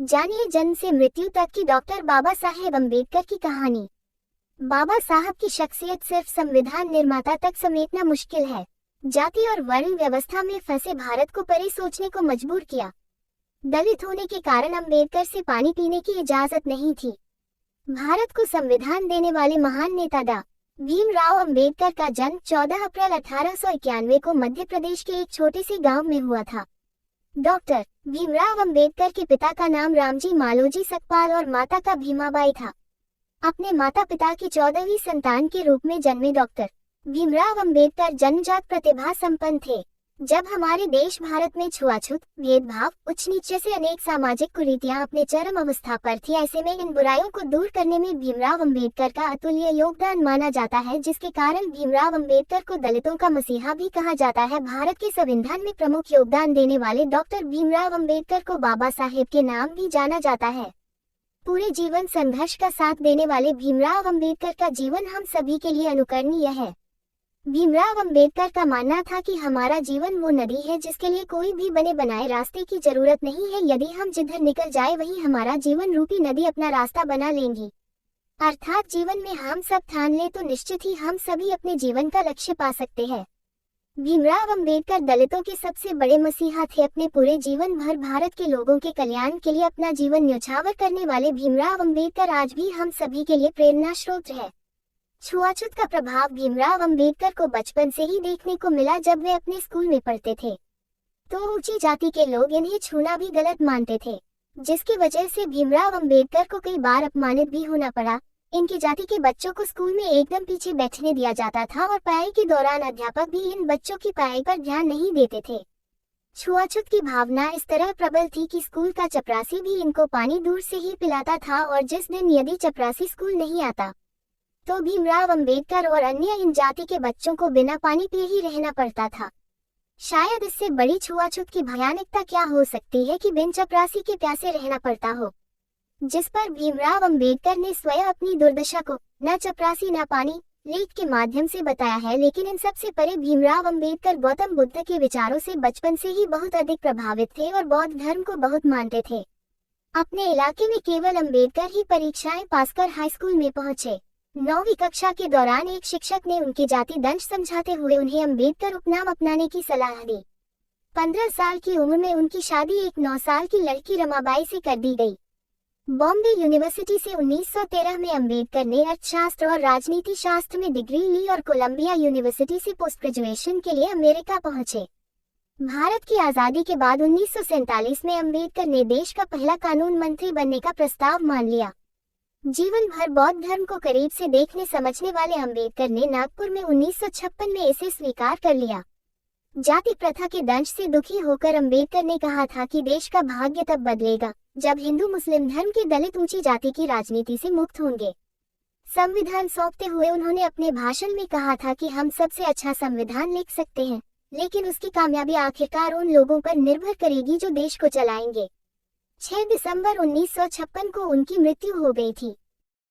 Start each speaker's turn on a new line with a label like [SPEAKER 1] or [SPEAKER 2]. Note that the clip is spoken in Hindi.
[SPEAKER 1] जानिए जन्म से मृत्यु तक की डॉक्टर बाबा साहेब अम्बेडकर की कहानी। बाबा साहब की शख्सियत सिर्फ संविधान निर्माता तक समेटना मुश्किल है। जाति और वर्ण व्यवस्था में फंसे भारत को परे सोचने को मजबूर किया। दलित होने के कारण अम्बेडकर से पानी पीने की इजाजत नहीं थी। भारत को संविधान देने वाले महान नेता डॉ. भीमराव अम्बेडकर का जन्म 14 अप्रैल 1891 को मध्य प्रदेश के एक छोटे से गांव में हुआ था। डॉक्टर भीमराव अम्बेडकर के पिता का नाम रामजी मालोजी सकपाल और माता का भीमाबाई था। अपने माता पिता की 14वीं संतान के रूप में जन्मे डॉक्टर भीमराव अम्बेडकर जन्मजात प्रतिभा संपन्न थे। जब हमारे देश भारत में छुआछूत, भेदभाव, उच्च नीच जैसे अनेक सामाजिक कुरीतियां अपने चरम अवस्था पर थी, ऐसे में इन बुराइयों को दूर करने में भीमराव अम्बेडकर का अतुल्य योगदान माना जाता है, जिसके कारण भीमराव अम्बेडकर को दलितों का मसीहा भी कहा जाता है। भारत के संविधान में प्रमुख योगदान देने वाले डॉक्टर भीमराव अम्बेडकर को बाबा साहेब के नाम भी जाना जाता है। पूरे जीवन संघर्ष का साथ देने वाले भीमराव अम्बेडकर का जीवन हम सभी के लिए अनुकरणीय है। भीमराव अम्बेडकर का मानना था कि हमारा जीवन वो नदी है जिसके लिए कोई भी बने बनाए रास्ते की जरूरत नहीं है। यदि हम जिधर निकल जाए वही हमारा जीवन रूपी नदी अपना रास्ता बना लेंगी। अर्थात जीवन में हम सब ठान ले तो निश्चित ही हम सभी अपने जीवन का लक्ष्य पा सकते हैं। भीमराव अम्बेडकर दलितों के सबसे बड़े मसीहा थे। अपने पूरे जीवन भर भारत के लोगों के कल्याण के लिए अपना जीवन न्यौछावर करने वाले भीमराव अम्बेडकर आज भी हम सभी के लिए प्रेरणा स्रोत है। छुआछूत का प्रभाव भीमराव अम्बेडकर को बचपन से ही देखने को मिला। जब वे अपने स्कूल में पढ़ते थे तो ऊंची जाति के लोग इन्हें छूना भी गलत मानते थे, जिसकी वजह से भीमराव अम्बेडकर को कई बार अपमानित भी होना पड़ा। इनकी जाति के बच्चों को स्कूल में एकदम पीछे बैठने दिया जाता था और पढ़ाई के दौरान अध्यापक भी इन बच्चों की पढ़ाई पर ध्यान नहीं देते थे। छुआछूत की भावना इस तरह प्रबल थी कि स्कूल का चपरासी भी इनको पानी दूर से ही पिलाता था, और जिस दिन यदि चपरासी स्कूल नहीं आता तो भीमराव अम्बेडकर और अन्य इन जाति के बच्चों को बिना पानी पिए ही रहना पड़ता था। शायद इससे बड़ी छुआछूत की भयानकता क्या हो सकती है कि बिन चपरासी के प्यासे रहना पड़ता हो, जिस पर भीमराव अम्बेडकर ने स्वयं अपनी दुर्दशा को न चपरासी न पानी लेख के माध्यम से बताया है। लेकिन इन सबसे परे भीमराव अम्बेडकर गौतम बुद्ध के विचारों से बचपन से ही बहुत अधिक प्रभावित थे और बौद्ध धर्म को बहुत मानते थे। अपने इलाके में केवल अम्बेडकर ही परीक्षाएं पास कर हाई स्कूल में पहुंचे। 9वीं कक्षा के दौरान एक शिक्षक ने उनकी जाति दंश समझाते हुए उन्हें अम्बेडकर उपनाम अपनाने की सलाह दी। 15 साल की उम्र में उनकी शादी एक 9 साल की लड़की रमाबाई से कर दी गई। बॉम्बे यूनिवर्सिटी से 1913 में अम्बेडकर ने अर्थशास्त्र और राजनीति शास्त्र में डिग्री ली और कोलंबिया यूनिवर्सिटी से पोस्ट ग्रेजुएशन के लिए अमेरिका पहुंचे। भारत की आज़ादी के बाद 1947 में अम्बेडकर ने देश का पहला कानून मंत्री बनने का प्रस्ताव मान लिया। जीवन भर बौद्ध धर्म को करीब से देखने समझने वाले अम्बेडकर ने नागपुर में 1956 में इसे स्वीकार कर लिया। जाति प्रथा के दंश से दुखी होकर अम्बेडकर ने कहा था कि देश का भाग्य तब बदलेगा जब हिंदू मुस्लिम धर्म के दलित ऊंची जाति की राजनीति से मुक्त होंगे। संविधान सौंपते हुए उन्होंने अपने भाषण में कहा था कि हम सबसे अच्छा संविधान लिख सकते हैं, लेकिन उसकी कामयाबी आखिरकार उन लोगों पर निर्भर करेगी जो देश को चलाएंगे। 6 दिसंबर 1956 को उनकी मृत्यु हो गई थी।